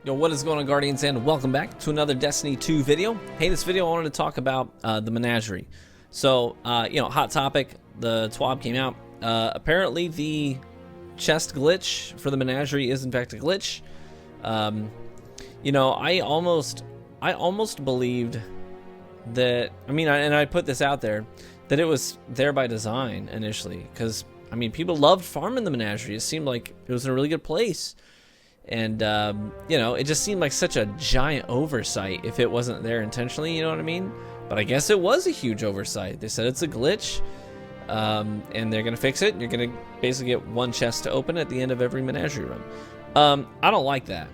Yo, what is going on, Guardians, and welcome back to another Destiny 2 video. Hey, this video I wanted to talk about the Menagerie. So, hot topic, the TWAB came out. Apparently the chest glitch for the Menagerie is in fact a glitch. I almost believed that, I put this out there, that it was there by design initially, because, people loved farming the Menagerie. It seemed like it was in a really good place. And, it just seemed like such a giant oversight if it wasn't there intentionally, you know what I mean? But I guess it was a huge oversight. They said it's a glitch, and they're going to fix it. You're going to basically get one chest to open at the end of every Menagerie run. I don't like that.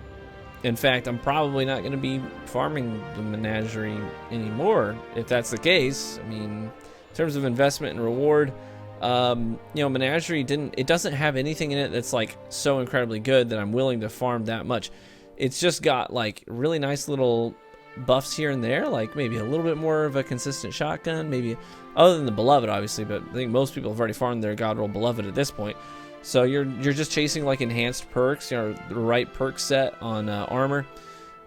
In fact, I'm probably not going to be farming the Menagerie anymore if that's the case. In terms of investment and reward, Menagerie doesn't have anything in it that's like so incredibly good that I'm willing to farm that much. It's just got like really nice little buffs here and there, like maybe a little bit more of a consistent shotgun, maybe other than the Beloved, obviously, but I think most people have already farmed their God roll Beloved at this point. So you're just chasing like enhanced perks, the right perk set on armor.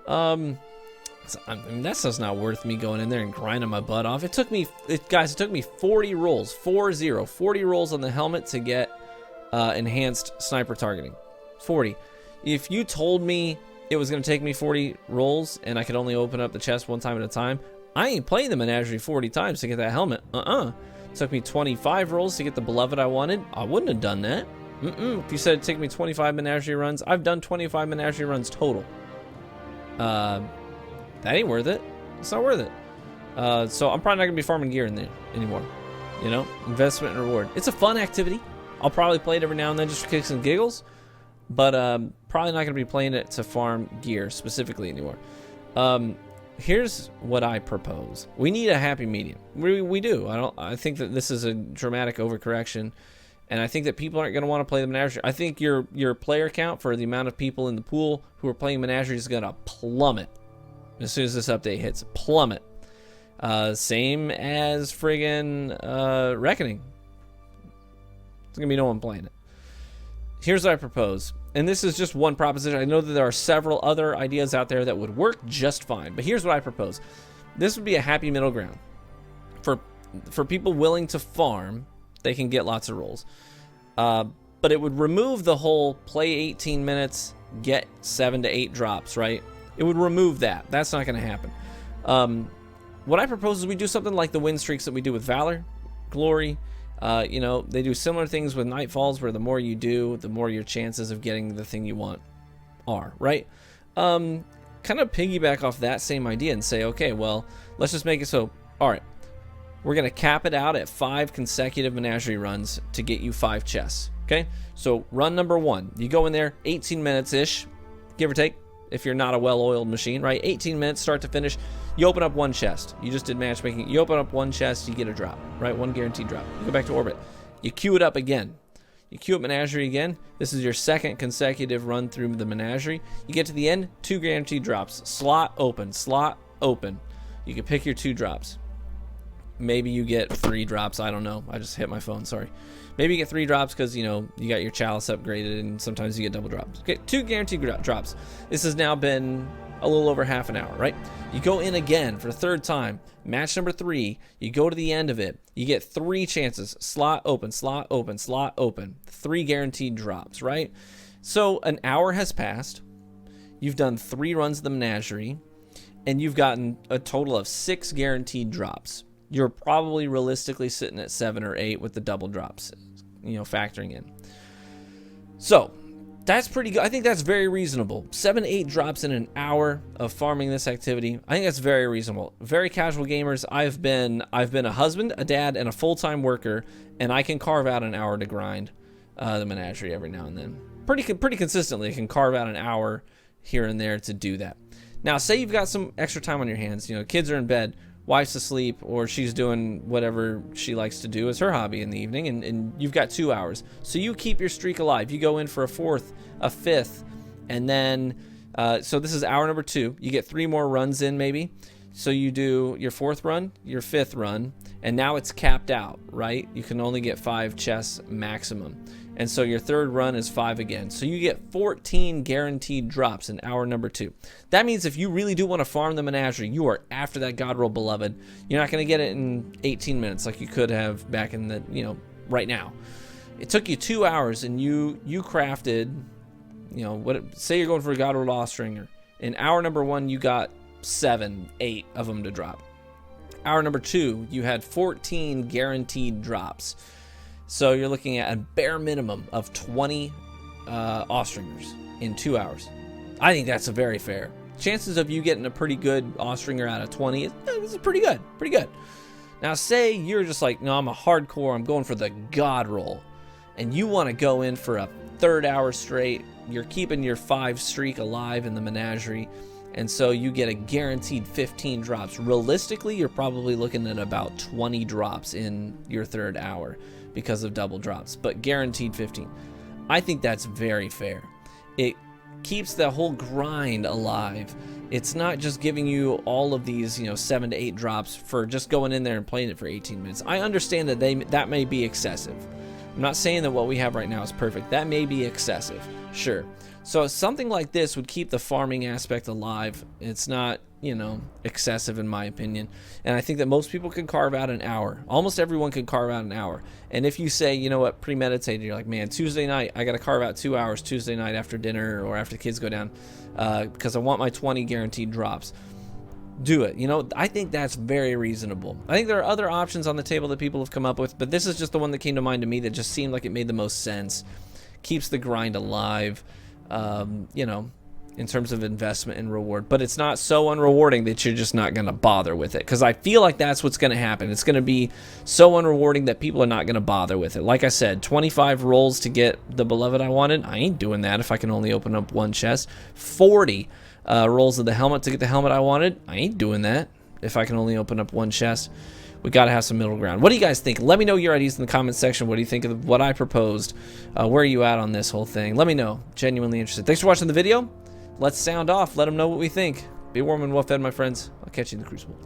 That stuff's not worth me going in there and grinding my butt off. It took me 40 rolls, 40 rolls on the helmet to get enhanced sniper targeting. 40. If you told me it was going to take me 40 rolls and I could only open up the chest one time at a time, I ain't playing the Menagerie 40 times to get that helmet. It took me 25 rolls to get the Beloved I wanted. I wouldn't have done that. If you said it'd take me 25 Menagerie runs, I've done 25 Menagerie runs total. That ain't worth it. It's not worth it. So I'm probably not gonna be farming gear in there anymore. Investment and reward. It's a fun activity. I'll probably play it every now and then just for kicks and giggles, but probably not gonna be playing it to farm gear specifically anymore. Here's what I propose. We need a happy medium. We do. I think that this is a dramatic overcorrection, and I think that people aren't gonna want to play the Menagerie. I think your player count for the amount of people in the pool who are playing Menagerie is gonna plummet as soon as this update hits. Plummet. Same as friggin' Reckoning. There's gonna be no one playing it. Here's what I propose, and this is just one proposition. I know that there are several other ideas out there that would work just fine, but here's what I propose. This would be a happy middle ground. For people willing to farm, they can get lots of rolls. But it would remove the whole play 18 minutes, get 7 to 8 drops, right? It would remove that. That's not going to happen. What I propose is we do something like the win streaks that we do with Valor, Glory. They do similar things with Nightfalls, where the more you do, the more your chances of getting the thing you want are, right? Kind of piggyback off that same idea and say, okay, well, let's just make it so, all right, we're going to cap it out at 5 consecutive Menagerie runs to get you 5 chests, okay? So run number 1, you go in there, 18 minutes-ish, give or take, if you're not a well-oiled machine, right? 18 minutes, start to finish. You open up 1 chest. You just did matchmaking. You open up 1 chest, you get a drop, right? 1 guaranteed drop. You go back to orbit. You queue it up again. You queue up Menagerie again. This is your 2nd consecutive run through the Menagerie. You get to the end, 2 guaranteed drops. Slot open, slot open. You can pick your 2 drops. Maybe you get 3 drops. I don't know. I just hit my phone. Sorry. Maybe you get 3 drops because, you got your chalice upgraded, and sometimes you get double drops. Okay, 2 guaranteed drops. This has now been a little over half an hour, right? You go in again for the 3rd time. Match number 3. You go to the end of it. You get 3 chances. Slot open, slot open, slot open. 3 guaranteed drops, right? So an hour has passed. You've done 3 runs of the Menagerie, and you've gotten a total of 6 guaranteed drops. You're probably realistically sitting at 7 or 8 with the double drops, factoring in. So that's pretty good. I think that's very reasonable. 7 to 8 drops in an hour of farming this activity. I think that's very reasonable. Very casual gamers. I've been a husband, a dad, and a full-time worker, and I can carve out an hour to grind the Menagerie every now and then. Pretty consistently, I can carve out an hour here and there to do that. Now, say you've got some extra time on your hands. Kids are in bed, wife's asleep, or she's doing whatever she likes to do as her hobby in the evening, and you've got 2 hours. So you keep your streak alive. You go in for a 4th, a 5th, and then, so this is hour number 2. You get 3 more runs in maybe. So you do your 4th run, your 5th run, and now it's capped out, right? You can only get 5 chests maximum. And so your 3rd run is 5 again. So you get 14 guaranteed drops in hour number 2. That means if you really do want to farm the Menagerie, you are after that God roll beloved. You're not going to get it in 18 minutes like you could have back in the, right now. It took you 2 hours and you crafted, say you're going for a God roll Lost Stringer. In hour number 1, you got 7, 8 of them to drop. Hour number 2, you had 14 guaranteed drops. So you're looking at a bare minimum of 20 Ostringers in 2 hours. I think that's a very fair. Chances of you getting a pretty good Ostringer out of 20 is pretty good. Pretty good. Now say you're just like, no, I'm a hardcore, I'm going for the God roll. And you want to go in for a 3rd hour straight. You're keeping your 5 streak alive in the Menagerie. And so you get a guaranteed 15 drops. Realistically, you're probably looking at about 20 drops in your 3rd hour because of double drops, but guaranteed 15. I think that's very fair. It keeps the whole grind alive. It's not just giving you all of these, 7 to 8 drops for just going in there and playing it for 18 minutes. I understand that that may be excessive. I'm not saying that what we have right now is perfect. That may be excessive, sure. So something like this would keep the farming aspect alive. It's not, excessive in my opinion. And I think that most people can carve out an hour. Almost everyone can carve out an hour. And if you say, you know what, premeditated, you're like, man, Tuesday night, I got to carve out 2 hours Tuesday night after dinner or after the kids go down because I want my 20 guaranteed drops. Do it. I think that's very reasonable. I think there are other options on the table that people have come up with, but this is just the one that came to mind to me that just seemed like it made the most sense. Keeps the grind alive. In terms of investment and reward, but it's not so unrewarding that you're just not going to bother with it, because I feel like that's what's going to happen. It's going to be so unrewarding that people are not going to bother with it. Like I said, 25 rolls to get the beloved I wanted. I ain't doing that if I can only open up 1 chest. 40 rolls of the helmet to get the helmet I wanted. I ain't doing that if I can only open up 1 chest. We got to have some middle ground. What do you guys think? Let me know your ideas in the comment section. What do you think of what I proposed? Where are you at on this whole thing? Let me know. Genuinely interested. Thanks for watching the video. Let's sound off. Let them know what we think. Be warm and well fed, my friends. I'll catch you in the Crucible.